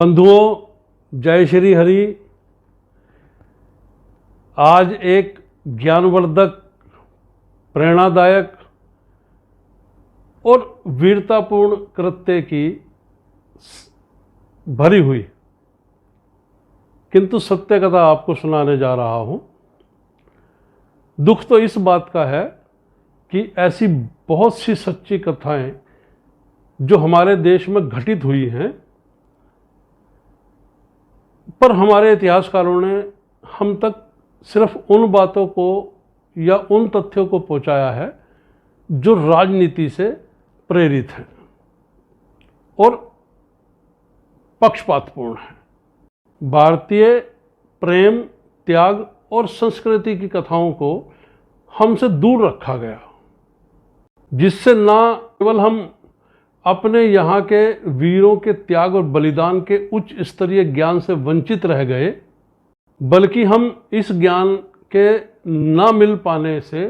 बंधुओं, जय श्री हरि। आज एक ज्ञानवर्धक, प्रेरणादायक और वीरतापूर्ण कृत्य की भरी हुई किंतु सत्य कथा आपको सुनाने जा रहा हूं। दुख तो इस बात का है कि ऐसी बहुत सी सच्ची कथाएं जो हमारे देश में घटित हुई हैं, पर हमारे इतिहासकारों ने हम तक सिर्फ उन बातों को या उन तथ्यों को पहुंचाया है जो राजनीति से प्रेरित हैं और पक्षपातपूर्ण हैं। भारतीय प्रेम, त्याग और संस्कृति की कथाओं को हमसे दूर रखा गया, जिससे न केवल हम अपने यहाँ के वीरों के त्याग और बलिदान के उच्च स्तरीय ज्ञान से वंचित रह गए, बल्कि हम इस ज्ञान के न मिल पाने से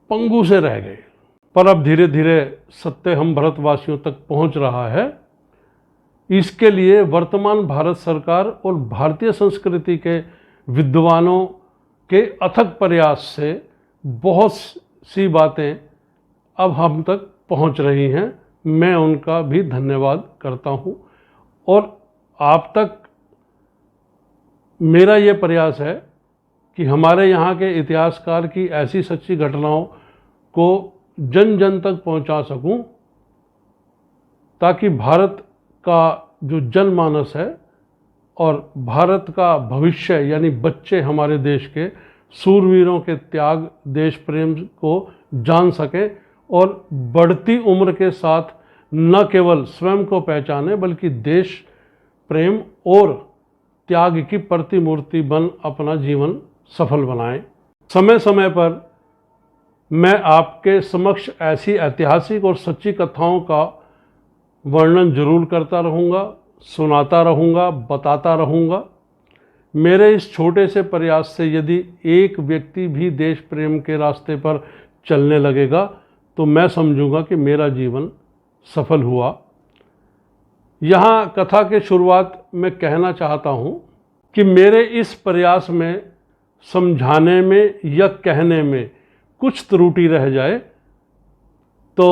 पंगु से रह गए। पर अब धीरे धीरे सत्य हम भारतवासियों तक पहुंच रहा है। इसके लिए वर्तमान भारत सरकार और भारतीय संस्कृति के विद्वानों के अथक प्रयास से बहुत सी बातें अब हम तक पहुंच रही हैं। मैं उनका भी धन्यवाद करता हूं और आप तक मेरा ये प्रयास है कि हमारे यहाँ के इतिहासकार की ऐसी सच्ची घटनाओं को जन जन तक पहुंचा सकूं, ताकि भारत का जो जनमानस है और भारत का भविष्य यानी बच्चे हमारे देश के सूरवीरों के त्याग, देश प्रेम को जान सकें और बढ़ती उम्र के साथ न केवल स्वयं को पहचाने बल्कि देश प्रेम और त्याग की प्रतिमूर्ति बन अपना जीवन सफल बनाएं। समय समय पर मैं आपके समक्ष ऐसी ऐतिहासिक और सच्ची कथाओं का वर्णन जरूर करता रहूँगा, सुनाता रहूँगा, बताता रहूँगा। मेरे इस छोटे से प्रयास से यदि एक व्यक्ति भी देश प्रेम के रास्ते पर चलने लगेगा तो मैं समझूंगा कि मेरा जीवन सफल हुआ। यहाँ कथा के शुरुआत में कहना चाहता हूँ कि मेरे इस प्रयास में समझाने में या कहने में कुछ त्रुटि रह जाए तो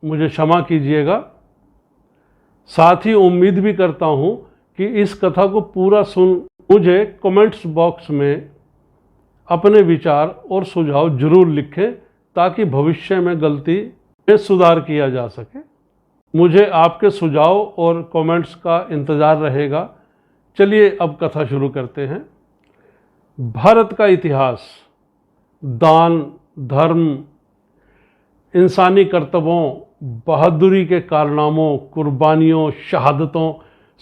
मुझे क्षमा कीजिएगा। साथ ही उम्मीद भी करता हूँ कि इस कथा को पूरा सुन मुझे कमेंट्स बॉक्स में अपने विचार और सुझाव जरूर लिखें, ताकि भविष्य में गलती में सुधार किया जा सके। मुझे आपके सुझाव और कमेंट्स का इंतज़ार रहेगा। चलिए अब कथा शुरू करते हैं। भारत का इतिहास दान, धर्म, इंसानी कर्तव्यों, बहादुरी के कारनामों, कुर्बानियों, शहादतों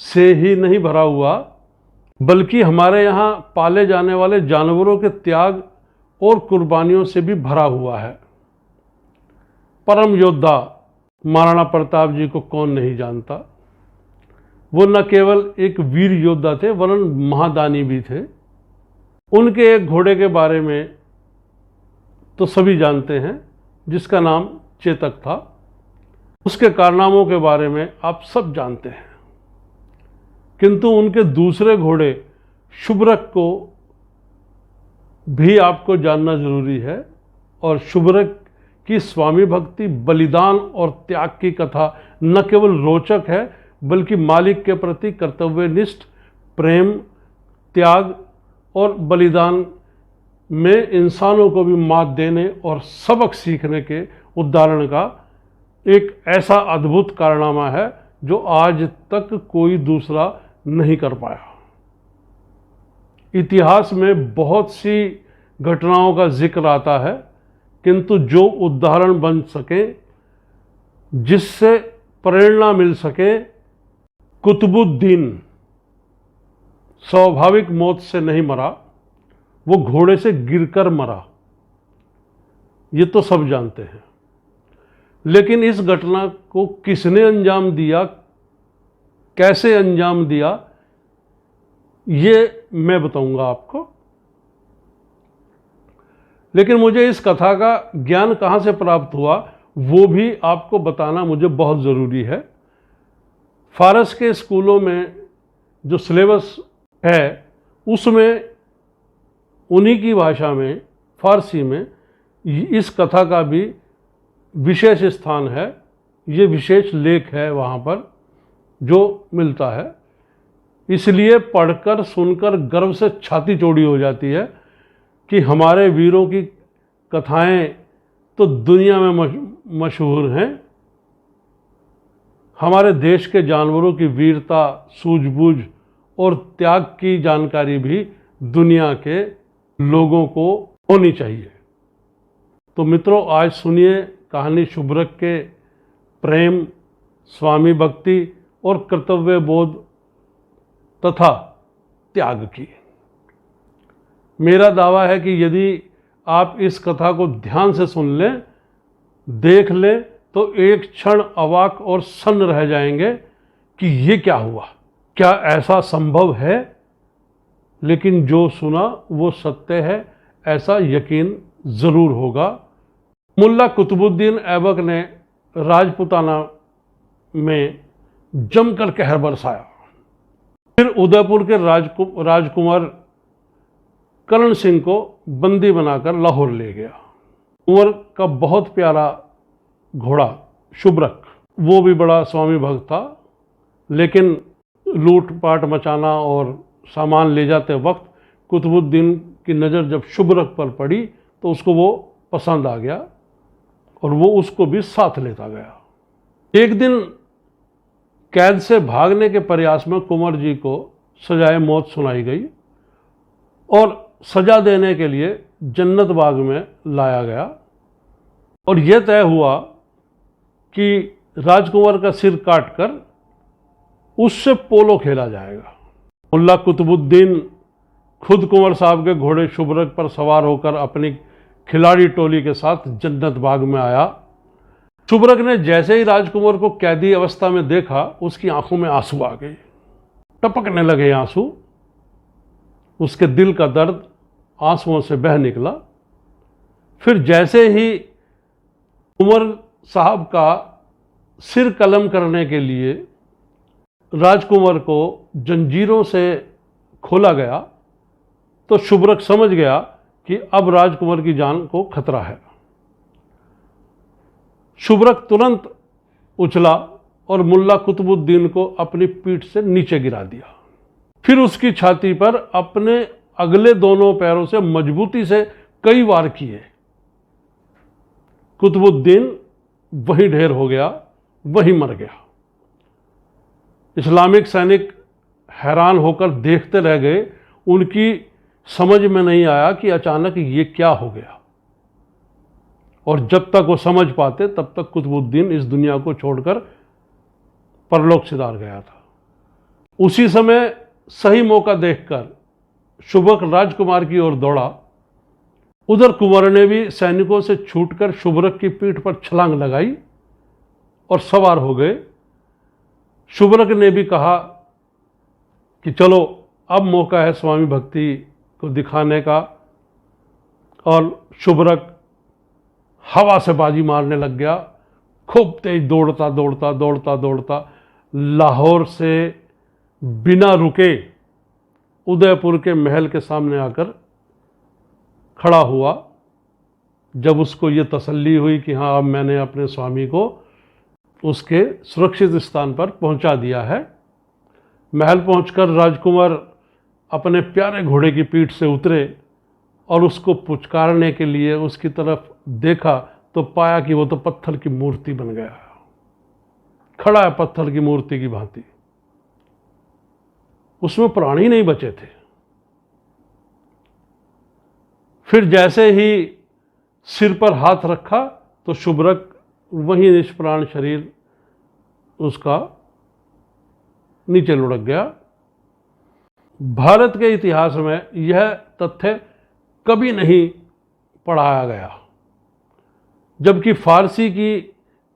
से ही नहीं भरा हुआ, बल्कि हमारे यहाँ पाले जाने वाले जानवरों के त्याग और कुर्बानियों से भी भरा हुआ है। परम योद्धा महाराणा प्रताप जी को कौन नहीं जानता। वो न केवल एक वीर योद्धा थे वरन महादानी भी थे। उनके एक घोड़े के बारे में तो सभी जानते हैं, जिसका नाम चेतक था। उसके कारनामों के बारे में आप सब जानते हैं, किंतु उनके दूसरे घोड़े शुभ्रक को भी आपको जानना जरूरी है। और शुभ्रक की स्वामी भक्ति, बलिदान और त्याग की कथा न केवल रोचक है बल्कि मालिक के प्रति कर्तव्यनिष्ठ प्रेम, त्याग और बलिदान में इंसानों को भी मात देने और सबक सीखने के उदाहरण का एक ऐसा अद्भुत कारनामा है जो आज तक कोई दूसरा नहीं कर पाया। इतिहास में बहुत सी घटनाओं का जिक्र आता है, किंतु जो उदाहरण बन सके, जिससे प्रेरणा मिल सके, कुतुबुद्दीन स्वाभाविक मौत से नहीं मरा, वो घोड़े से गिरकर मरा, ये तो सब जानते हैं। लेकिन इस घटना को किसने अंजाम दिया, कैसे अंजाम दिया, ये मैं बताऊंगा आपको। लेकिन मुझे इस कथा का ज्ञान कहाँ से प्राप्त हुआ वो भी आपको बताना मुझे बहुत ज़रूरी है। फारस के स्कूलों में जो सिलेबस है उसमें उन्हीं की भाषा में, फारसी में, इस कथा का भी विशेष स्थान है। ये विशेष लेख है वहाँ पर जो मिलता है। इसलिए पढ़कर सुनकर गर्व से छाती चौड़ी हो जाती है कि हमारे वीरों की कथाएं तो दुनिया में मशहूर हैं। हमारे देश के जानवरों की वीरता, सूझबूझ और त्याग की जानकारी भी दुनिया के लोगों को होनी चाहिए। तो मित्रों, आज सुनिए कहानी शुभ्रक के प्रेम, स्वामी भक्ति और कर्तव्य बोध तथा त्याग की। मेरा दावा है कि यदि आप इस कथा को ध्यान से सुन लें, देख लें, तो एक क्षण अवाक और सन्न रह जाएंगे कि ये क्या हुआ, क्या ऐसा संभव है? लेकिन जो सुना वो सत्य है, ऐसा यकीन जरूर होगा। मुल्ला कुतुबुद्दीन ऐबक ने राजपुताना में जमकर कहर बरसाया। फिर उदयपुर के राजकुमार करण सिंह को बंदी बनाकर लाहौर ले गया। कुंवर का बहुत प्यारा घोड़ा शुभ्रक, वो भी बड़ा स्वामी भक्त था, लेकिन लूटपाट मचाना और सामान ले जाते वक्त कुतुबुद्दीन की नज़र जब शुभ्रक पर पड़ी तो उसको वो पसंद आ गया और वो उसको भी साथ लेता गया। एक दिन कैद से भागने के प्रयास में कुंवर जी को सजाए मौत सुनाई गई और सजा देने के लिए जन्नत बाग में लाया गया और यह तय हुआ कि राजकुमार का सिर काटकर उससे पोलो खेला जाएगा। मुल्ला कुतुबुद्दीन खुद कुंवर साहब के घोड़े शुभ्रक पर सवार होकर अपनी खिलाड़ी टोली के साथ जन्नत बाग में आया। शुभ्रक ने जैसे ही राजकुमार को कैदी अवस्था में देखा, उसकी आंखों में आंसू आ गए, टपकने लगे आंसू। उसके दिल का दर्द आंसुओं से बह निकला। फिर जैसे ही कुंवर साहब का सिर कलम करने के लिए राजकुमार को जंजीरों से खोला गया, तो शुभ्रक समझ गया कि अब राजकुमार की जान को खतरा है। शुभ्रक तुरंत उछला और मुल्ला कुतुबुद्दीन को अपनी पीठ से नीचे गिरा दिया। फिर उसकी छाती पर अपने अगले दोनों पैरों से मजबूती से कई वार किए। कुतुबुद्दीन वहीं ढेर हो गया, वहीं मर गया। इस्लामिक सैनिक हैरान होकर देखते रह गए। उनकी समझ में नहीं आया कि अचानक ये क्या हो गया, और जब तक वो समझ पाते तब तक कुतुबुद्दीन इस दुनिया को छोड़कर परलोक सिधार गया था। उसी समय सही मौका देखकर शुभ्रक राजकुमार की ओर दौड़ा। उधर कुंवर ने भी सैनिकों से छूटकर शुभ्रक की पीठ पर छलांग लगाई और सवार हो गए। शुभ्रक ने भी कहा कि चलो अब मौका है स्वामी भक्ति को दिखाने का, और शुभ्रक हवा से बाजी मारने लग गया। खूब तेज दौड़ता दौड़ता दौड़ता दौड़ता लाहौर से बिना रुके उदयपुर के महल के सामने आकर खड़ा हुआ। जब उसको ये तसल्ली हुई कि हाँ, अब मैंने अपने स्वामी को उसके सुरक्षित स्थान पर पहुंचा दिया है, महल पहुंचकर राजकुमार अपने प्यारे घोड़े की पीठ से उतरे और उसको पुचकारने के लिए उसकी तरफ देखा तो पाया कि वो तो पत्थर की मूर्ति बन गया, खड़ा है पत्थर की मूर्ति की भांति। उसमें प्राणी नहीं बचे थे। फिर जैसे ही सिर पर हाथ रखा तो शुभ्रक वहीं निष्प्राण शरीर उसका नीचे लुढ़क गया। भारत के इतिहास में यह तथ्य कभी नहीं पढ़ाया गया, जबकि फारसी की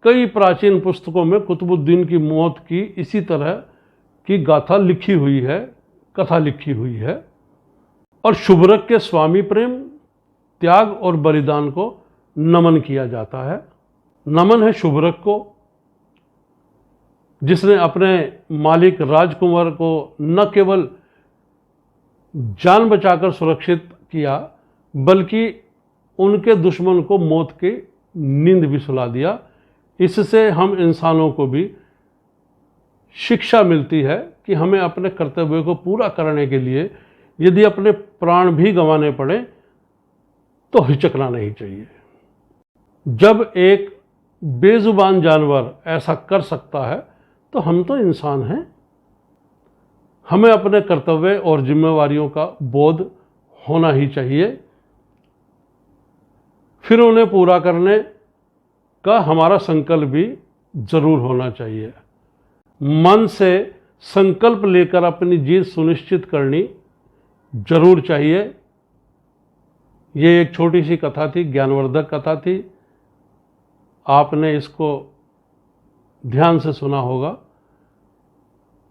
कई प्राचीन पुस्तकों में कुतुबुद्दीन की मौत की इसी तरह की गाथा लिखी हुई है, कथा लिखी हुई है। और शुभ्रक के स्वामी प्रेम, त्याग और बलिदान को नमन किया जाता है। नमन है शुभ्रक को जिसने अपने मालिक राजकुमार को न केवल जान बचाकर सुरक्षित किया बल्कि उनके दुश्मन को मौत की नींद भी सुला दिया। इससे हम इंसानों को भी शिक्षा मिलती है कि हमें अपने कर्तव्य को पूरा करने के लिए यदि अपने प्राण भी गंवाने पड़े तो हिचकना नहीं चाहिए। जब एक बेजुबान जानवर ऐसा कर सकता है तो हम तो इंसान हैं। हमें अपने कर्तव्य और जिम्मेवारियों का बोध होना ही चाहिए, फिर उन्हें पूरा करने का हमारा संकल्प भी जरूर होना चाहिए। मन से संकल्प लेकर अपनी जीत सुनिश्चित करनी जरूर चाहिए। ये एक छोटी सी कथा थी, ज्ञानवर्धक कथा थी। आपने इसको ध्यान से सुना होगा,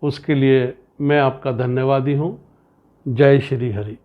उसके लिए मैं आपका धन्यवादी हूँ। जय श्री हरि।